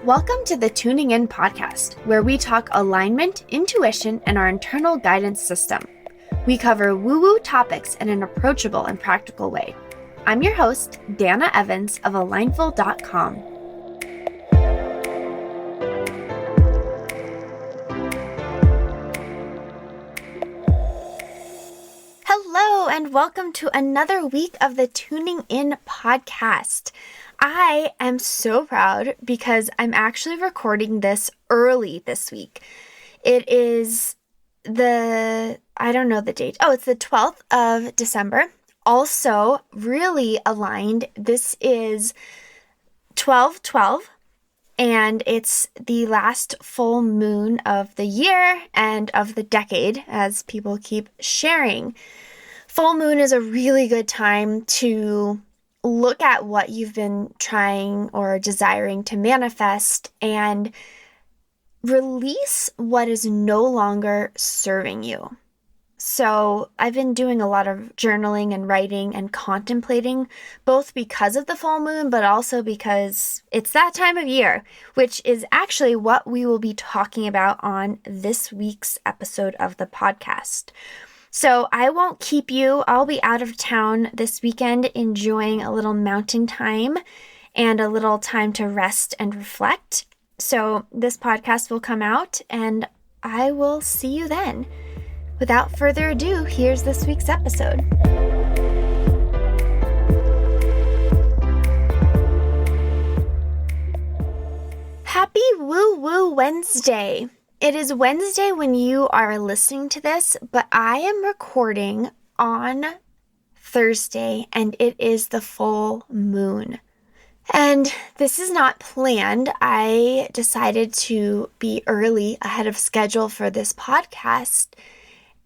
Welcome to the Tuning In podcast, where we talk alignment, intuition, and our internal guidance system. We cover woo-woo topics in an approachable and practical way. I'm your host, Dana Evans of alignful.com. Hello, and welcome to another week of the Tuning In podcast. I am so proud because I'm actually recording this early this week. It is I don't know the date. Oh, it's the 12th of December. Also, really aligned, this is 12/12, and it's the last full moon of the year and of the decade, as people keep sharing. Full moon is a really good time to look at what you've been trying or desiring to manifest and release what is no longer serving you. So I've been doing a lot of journaling and writing and contemplating, both because of the full moon, but also because it's that time of year, which is actually what we will be talking about on this week's episode of the podcast. So I won't keep you. I'll be out of town this weekend enjoying a little mountain time and a little time to rest and reflect. So this podcast will come out and I will see you then. Without further ado, here's this week's episode. Happy Woo Woo Wednesday! It is Wednesday when you are listening to this, but I am recording on Thursday and it is the full moon. And this is not planned. I decided to be early ahead of schedule for this podcast,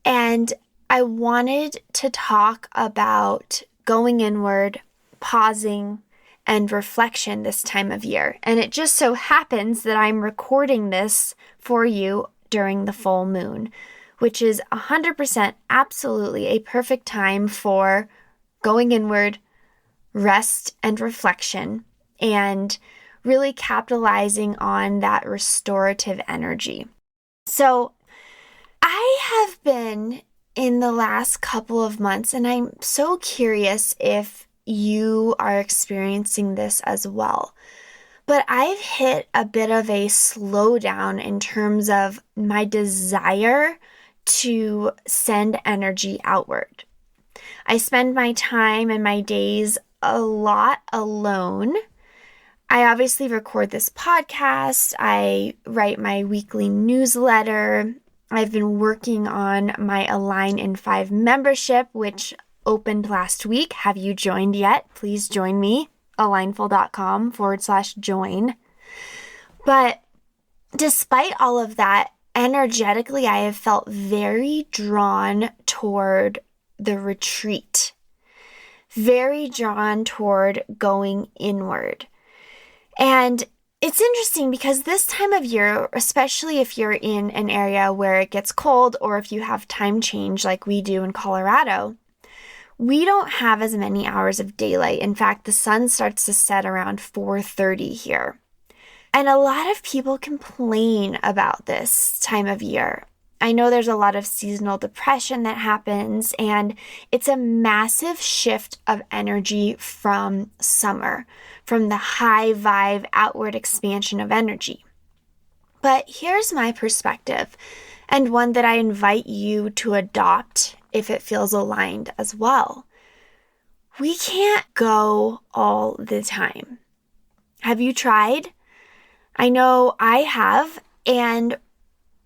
and I wanted to talk about going inward, pausing, and reflection this time of year. And it just so happens that I'm recording this for you during the full moon, which is 100% absolutely a perfect time for going inward, rest and reflection, and really capitalizing on that restorative energy. So I have been in the last couple of months, and I'm so curious if you are experiencing this as well. But I've hit a bit of a slowdown in terms of my desire to send energy outward. I spend my time and my days a lot alone. I obviously record this podcast. I write my weekly newsletter. I've been working on my Align in 5 membership, which opened last week. Have you joined yet? Please join me, alignful.com/join. But despite all of that, energetically, I have felt very drawn toward the retreat, very drawn toward going inward. And it's interesting because this time of year, especially if you're in an area where it gets cold or if you have time change like we do in Colorado, we don't have as many hours of daylight. In fact, the sun starts to set around 4:30 here. And a lot of people complain about this time of year. I know there's a lot of seasonal depression that happens, and it's a massive shift of energy from summer, from the high vibe outward expansion of energy. But here's my perspective, and one that I invite you to adopt if it feels aligned as well. We can't go all the time. Have you tried? I know I have, and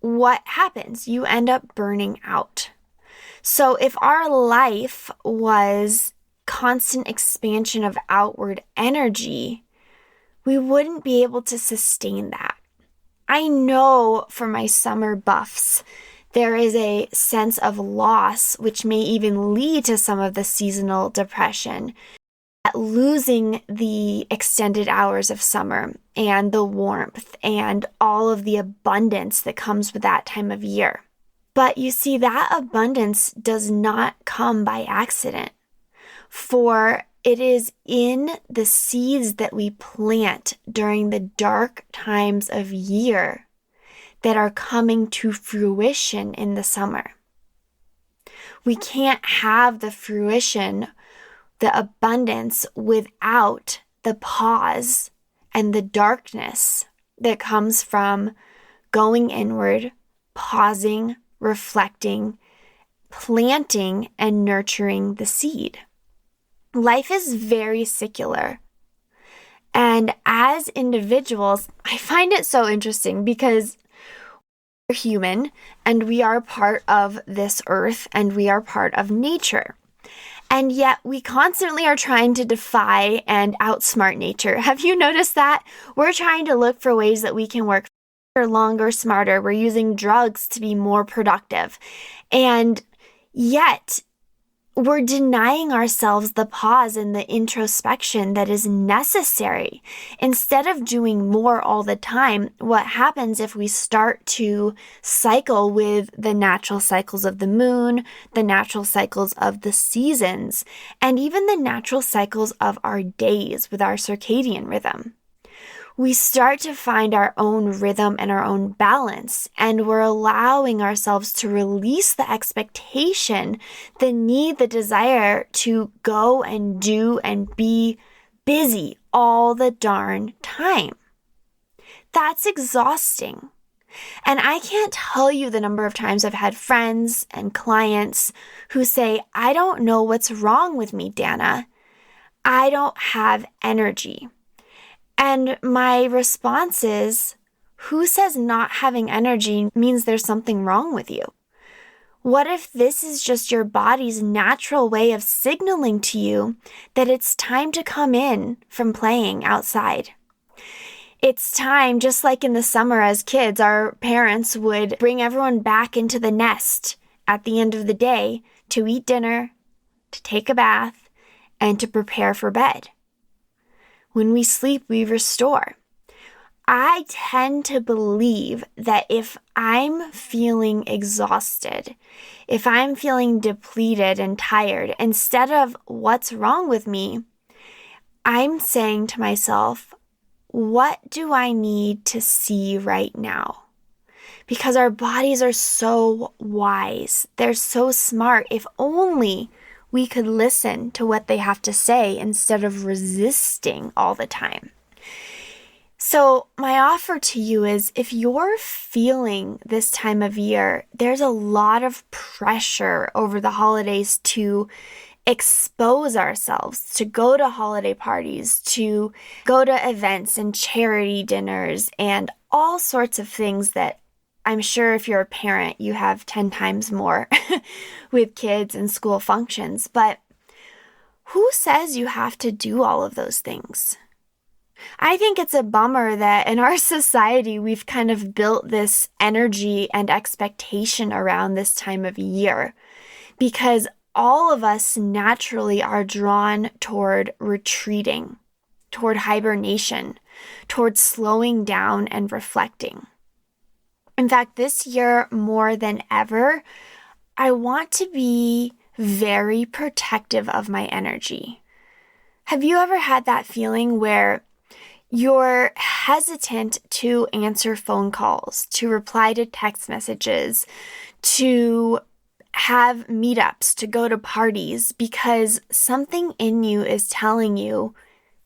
what happens? You end up burning out. So if our life was constant expansion of outward energy, we wouldn't be able to sustain that. I know for my summer buffs, there is a sense of loss, which may even lead to some of the seasonal depression, losing the extended hours of summer and the warmth and all of the abundance that comes with that time of year. But you see, that abundance does not come by accident. For it is in the seeds that we plant during the dark times of year that are coming to fruition in the summer. We can't have the fruition, the abundance, without the pause and the darkness that comes from going inward, pausing, reflecting, planting, and nurturing the seed. Life is very secular. And as individuals, I find it so interesting because we're human and we are part of this earth and we are part of nature. And yet we constantly are trying to defy and outsmart nature. Have you noticed that? We're trying to look for ways that we can work faster, longer, smarter. We're using drugs to be more productive. And yet we're denying ourselves the pause and the introspection that is necessary. Instead of doing more all the time, what happens if we start to cycle with the natural cycles of the moon, the natural cycles of the seasons, and even the natural cycles of our days with our circadian rhythm? We start to find our own rhythm and our own balance, and we're allowing ourselves to release the expectation, the need, the desire to go and do and be busy all the darn time. That's exhausting. And I can't tell you the number of times I've had friends and clients who say, I don't know what's wrong with me, Dana. I don't have energy. And my response is, who says not having energy means there's something wrong with you? What if this is just your body's natural way of signaling to you that it's time to come in from playing outside? It's time, just like in the summer as kids, our parents would bring everyone back into the nest at the end of the day to eat dinner, to take a bath, and to prepare for bed. When we sleep, we restore. I tend to believe that if I'm feeling exhausted, if I'm feeling depleted and tired, instead of what's wrong with me, I'm saying to myself, what do I need to see right now? Because our bodies are so wise. They're so smart. If only we could listen to what they have to say instead of resisting all the time. So my offer to you is, if you're feeling this time of year, there's a lot of pressure over the holidays to expose ourselves, to go to holiday parties, to go to events and charity dinners and all sorts of things that I'm sure if you're a parent, you have 10 times more with kids and school functions. But who says you have to do all of those things? I think it's a bummer that in our society, we've kind of built this energy and expectation around this time of year, because all of us naturally are drawn toward retreating, toward hibernation, toward slowing down and reflecting. In fact, this year more than ever, I want to be very protective of my energy. Have you ever had that feeling where you're hesitant to answer phone calls, to reply to text messages, to have meetups, to go to parties, because something in you is telling you,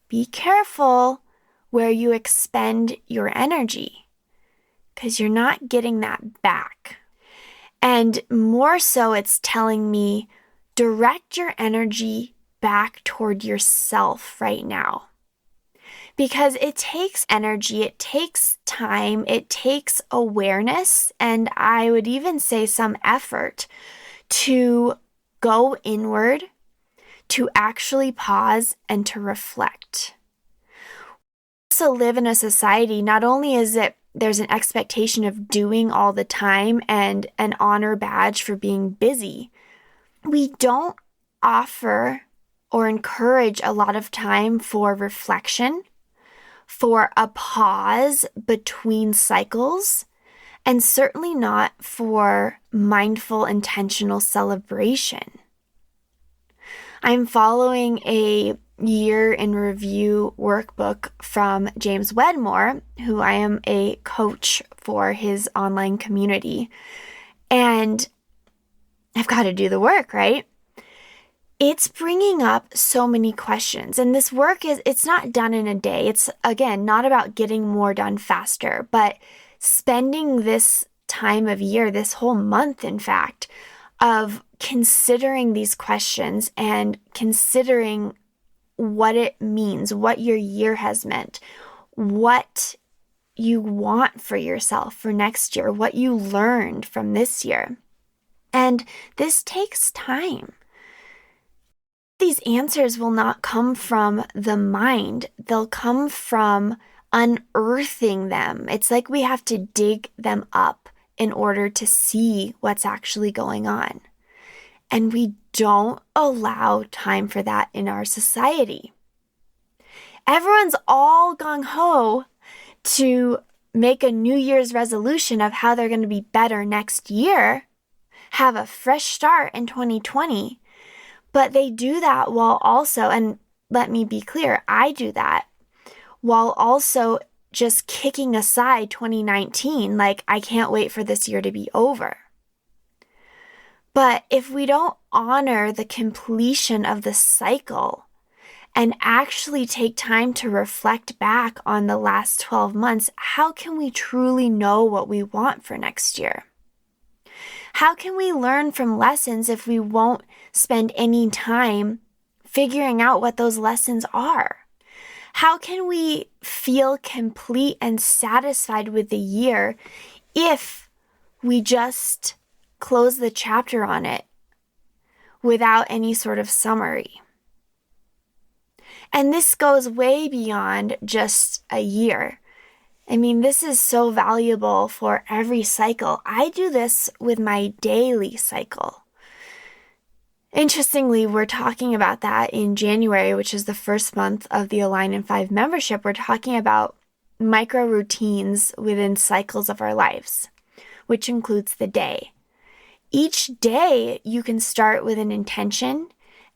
be careful where you expend your energy, because you're not getting that back. And more so, it's telling me, direct your energy back toward yourself right now. Because it takes energy, it takes time, it takes awareness, and I would even say some effort to go inward, to actually pause and to reflect. We also live in a society, not only is it there's an expectation of doing all the time and an honor badge for being busy, we don't offer or encourage a lot of time for reflection, for a pause between cycles, and certainly not for mindful, intentional celebration. I'm following a year in review workbook from James Wedmore, who I am a coach for his online community. And I've got to do the work, right? It's bringing up so many questions. And this work it's not done in a day. It's, again, not about getting more done faster, but spending this time of year, this whole month, in fact, of considering these questions and considering what it means, what your year has meant, what you want for yourself for next year, what you learned from this year. And this takes time. These answers will not come from the mind. They'll come from unearthing them. It's like we have to dig them up in order to see what's actually going on. And we don't allow time for that in our society. Everyone's all gung-ho to make a New Year's resolution of how they're going to be better next year, have a fresh start in 2020. But they do that while also, and let me be clear, I do that, while also just kicking aside 2019, like I can't wait for this year to be over. But if we don't honor the completion of the cycle and actually take time to reflect back on the last 12 months, how can we truly know what we want for next year? How can we learn from lessons if we won't spend any time figuring out what those lessons are? How can we feel complete and satisfied with the year if we just close the chapter on it without any sort of summary? And this goes way beyond just a year. I mean, this is so valuable for every cycle. I do this with my daily cycle. Interestingly, we're talking about that in January, which is the first month of the Align in 5 membership. We're talking about micro routines within cycles of our lives, which includes the day. Each day, you can start with an intention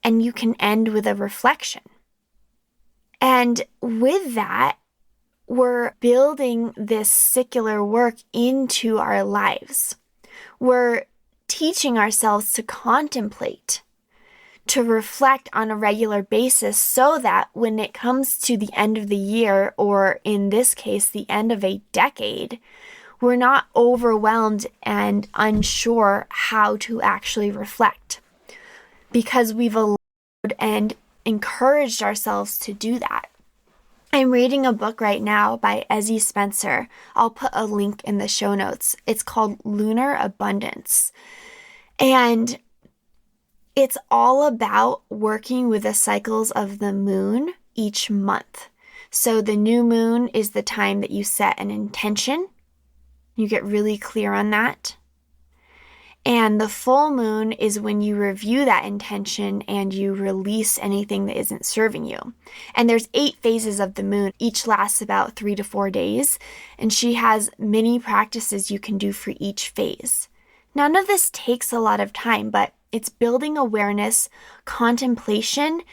and you can end with a reflection. And with that, we're building this secular work into our lives. We're teaching ourselves to contemplate, to reflect on a regular basis so that when it comes to the end of the year, or in this case, the end of a decade, we're not overwhelmed and unsure how to actually reflect because we've allowed and encouraged ourselves to do that. I'm reading a book right now by Ezzy Spencer. I'll put a link in the show notes. It's called Lunar Abundance. And it's all about working with the cycles of the moon each month. So the new moon is the time that you set an intention. You get really clear on that. And the full moon is when you review that intention and you release anything that isn't serving you. And there's 8 phases of the moon. Each lasts about 3 to 4 days. And she has many practices you can do for each phase. None of this takes a lot of time, but it's building awareness, contemplation,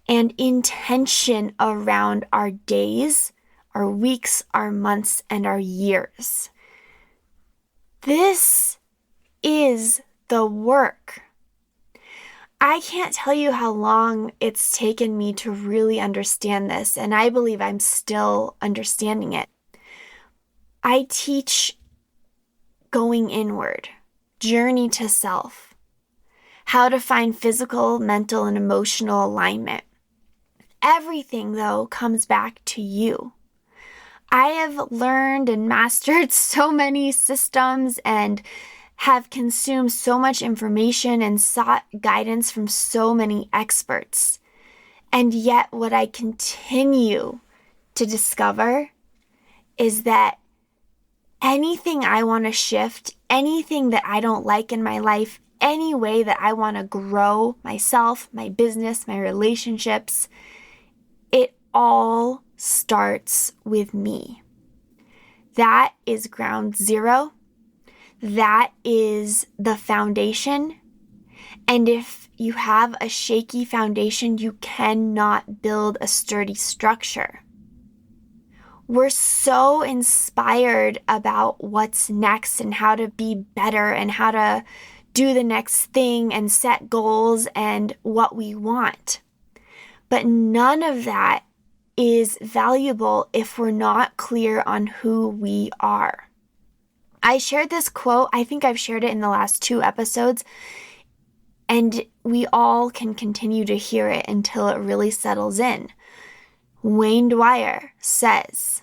and intention around our days, our weeks, our months, and our years. This is the work. I can't tell you how long it's taken me to really understand this, and I believe I'm still understanding it. I teach going inward, journey to self, how to find physical, mental, and emotional alignment. Everything, though, comes back to you. I have learned and mastered so many systems and have consumed so much information and sought guidance from so many experts. And yet what I continue to discover is that anything I want to shift, anything that I don't like in my life, any way that I want to grow myself, my business, my relationships, it all starts with me. That is ground zero. That is the foundation. And if you have a shaky foundation, you cannot build a sturdy structure. We're so inspired about what's next and how to be better and how to do the next thing and set goals and what we want. But none of that is valuable if we're not clear on who we are. I shared this quote, I think I've shared it in the last 2 episodes, and we all can continue to hear it until it really settles in. Wayne Dwyer says,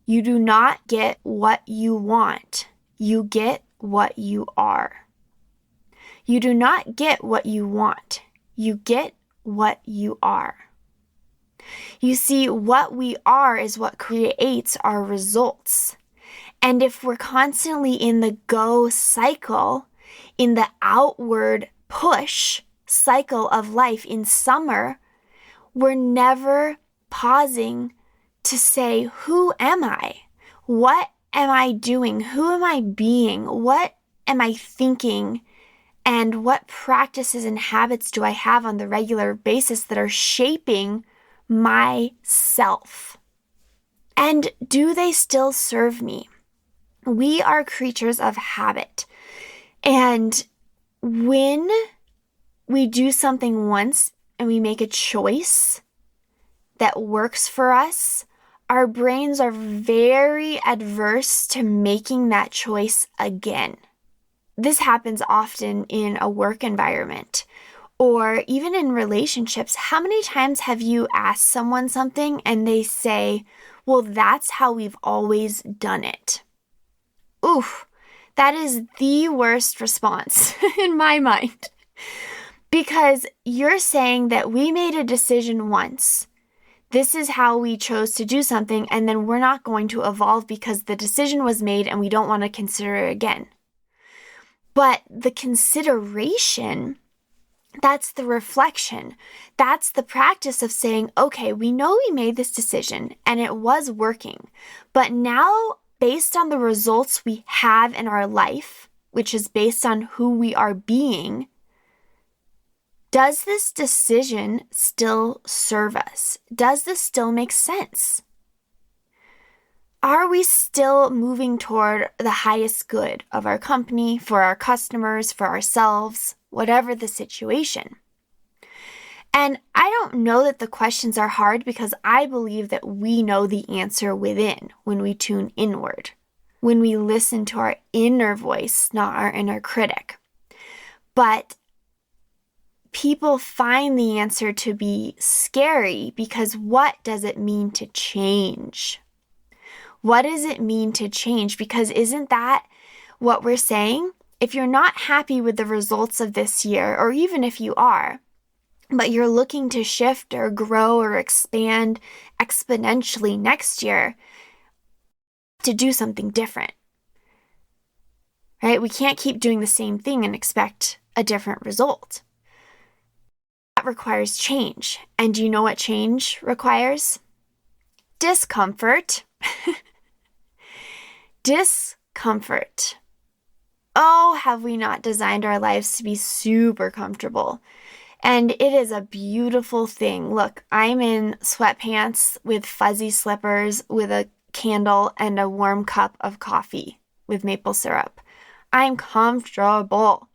"You do not get what you want, you get what you are." You do not get what you want, you get what you are. You see, what we are is what creates our results. And if we're constantly in the go cycle, in the outward push cycle of life in summer, we're never pausing to say, who am I? What am I doing? Who am I being? What am I thinking? And what practices and habits do I have on the regular basis that are shaping myself? And do they still serve me? We are creatures of habit. And when we do something once and we make a choice that works for us, our brains are very adverse to making that choice again. This happens often in a work environment or even in relationships. How many times have you asked someone something and they say, well, that's how we've always done it? Oof, that is the worst response in my mind. Because you're saying that we made a decision once. This is how we chose to do something, and then we're not going to evolve because the decision was made and we don't want to consider it again. But the consideration, that's the reflection. That's the practice of saying, okay, we know we made this decision and it was working, but now based on the results we have in our life, which is based on who we are being, does this decision still serve us? Does this still make sense? Are we still moving toward the highest good of our company, for our customers, for ourselves, whatever the situation? And I don't know that the questions are hard because I believe that we know the answer within when we tune inward, when we listen to our inner voice, not our inner critic. But people find the answer to be scary because what does it mean to change? What does it mean to change? Because isn't that what we're saying? If you're not happy with the results of this year, or even if you are, but you're looking to shift or grow or expand exponentially next year, to do something different, right? We can't keep doing the same thing and expect a different result. That requires change. And do you know what change requires? Discomfort. Discomfort. Oh, have we not designed our lives to be super comfortable? And it is a beautiful thing. Look, I'm in sweatpants with fuzzy slippers, with a candle and a warm cup of coffee with maple syrup. I'm comfortable.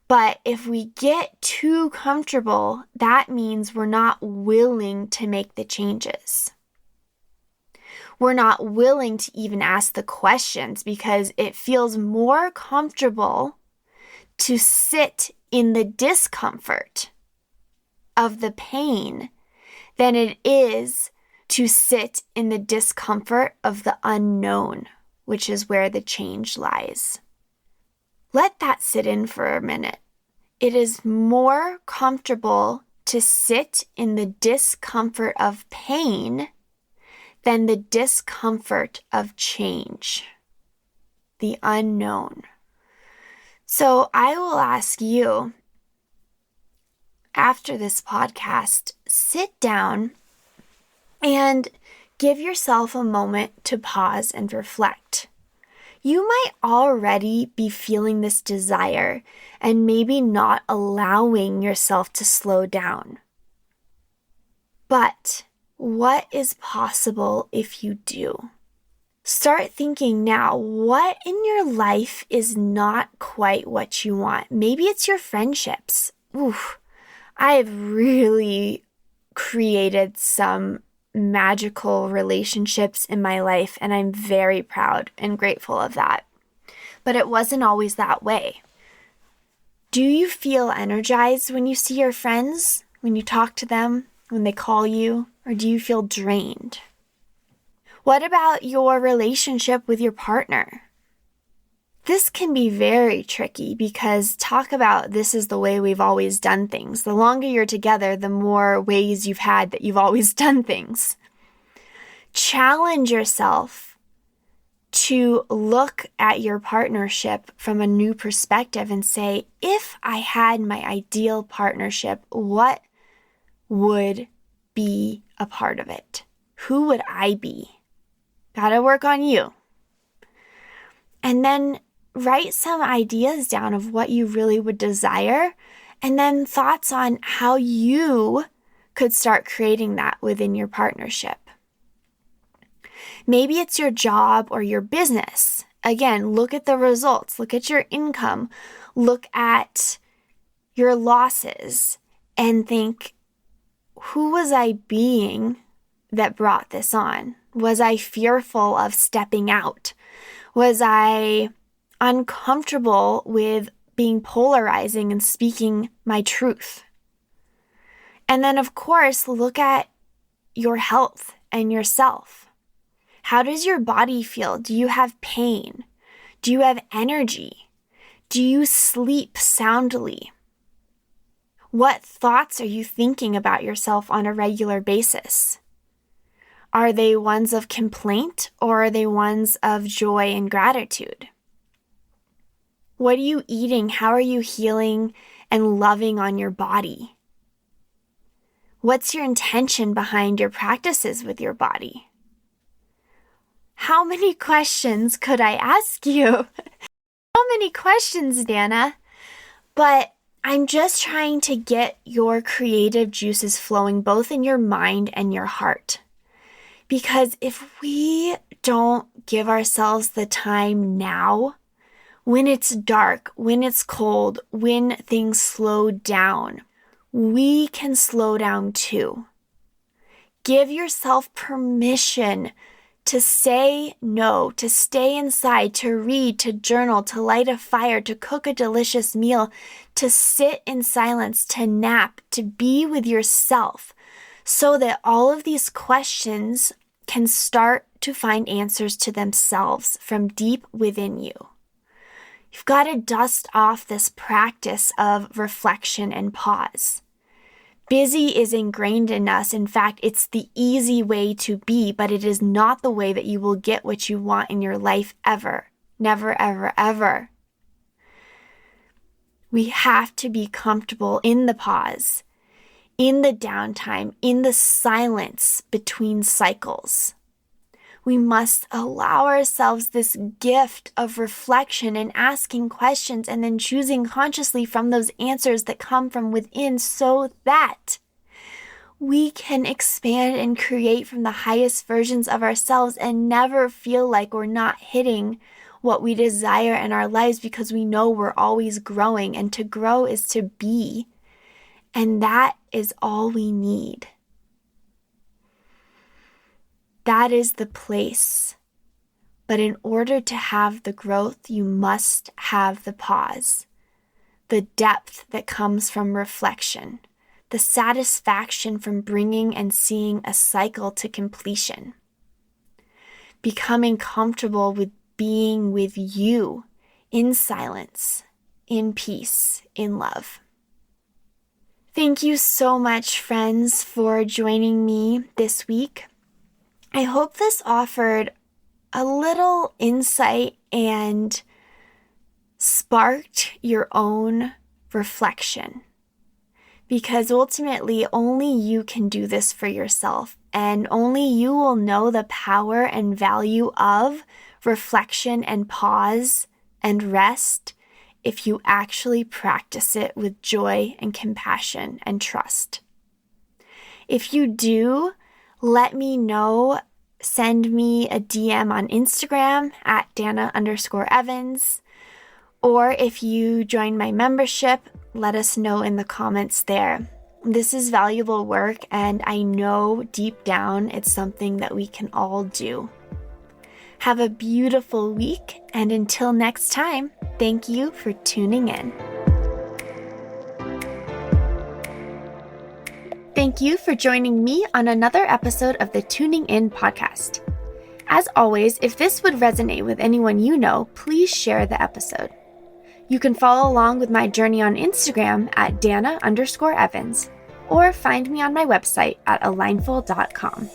But if we get too comfortable, that means we're not willing to make the changes. We're not willing to even ask the questions because it feels more comfortable to sit in the discomfort of the pain than it is to sit in the discomfort of the unknown, which is where the change lies. Let that sit in for a minute. It is more comfortable to sit in the discomfort of pain than the discomfort of change, the unknown. So I will ask you, after this podcast, sit down and give yourself a moment to pause and reflect. You might already be feeling this desire and maybe not allowing yourself to slow down. But what is possible if you do? Start thinking now, what in your life is not quite what you want? Maybe it's your friendships. Oof, I've really created some magical relationships in my life, and I'm very proud and grateful of that. But it wasn't always that way. Do you feel energized when you see your friends, when you talk to them, when they call you, or do you feel drained? What about your relationship with your partner? This can be very tricky because talk about this is the way we've always done things. The longer you're together, the more ways you've had that you've always done things. Challenge yourself to look at your partnership from a new perspective and say, if I had my ideal partnership, what would be a part of it? Who would I be? Gotta work on you. And then write some ideas down of what you really would desire, and then thoughts on how you could start creating that within your partnership. Maybe it's your job or your business. Again, look at the results, look at your income, look at your losses, and think, who was I being that brought this on? Was I fearful of stepping out? Was I uncomfortable with being polarizing and speaking my truth? And then, of course, look at your health and yourself. How does your body feel? Do you have pain? Do you have energy? Do you sleep soundly? What thoughts are you thinking about yourself on a regular basis? Are they ones of complaint or are they ones of joy and gratitude? What are you eating? How are you healing and loving on your body? What's your intention behind your practices with your body? How many questions could I ask you? How many questions, Dana? But I'm just trying to get your creative juices flowing both in your mind and your heart. Because if we don't give ourselves the time now, when it's dark, when it's cold, when things slow down, we can slow down too. Give yourself permission to say no, to stay inside, to read, to journal, to light a fire, to cook a delicious meal, to sit in silence, to nap, to be with yourself, so that all of these questions can start to find answers to themselves from deep within you. You've got to dust off this practice of reflection and pause. Busy is ingrained in us. In fact, it's the easy way to be, but it is not the way that you will get what you want in your life ever. Never, ever, ever. We have to be comfortable in the pause, in the downtime, in the silence between cycles. We must allow ourselves this gift of reflection and asking questions and then choosing consciously from those answers that come from within so that we can expand and create from the highest versions of ourselves and never feel like we're not hitting what we desire in our lives because we know we're always growing, and to grow is to be, and that is all we need. That is the place. But in order to have the growth, you must have the pause, the depth that comes from reflection, the satisfaction from bringing and seeing a cycle to completion, becoming comfortable with being with you in silence, in peace, in love. Thank you so much, friends, for joining me this week. I hope this offered a little insight and sparked your own reflection, because ultimately only you can do this for yourself, and only you will know the power and value of reflection and pause and rest if you actually practice it with joy and compassion and trust. If you do, let me know. Send me a DM on Instagram at Dana_Evans. Or if you join my membership, let us know in the comments there. This is valuable work, and I know deep down it's something that we can all do. Have a beautiful week, and until next time, thank you for tuning in. Thank you for joining me on another episode of the Tuning In podcast. As always, if this would resonate with anyone you know, please share the episode. You can follow along with my journey on Instagram at Dana_Evans, or find me on my website at alignful.com.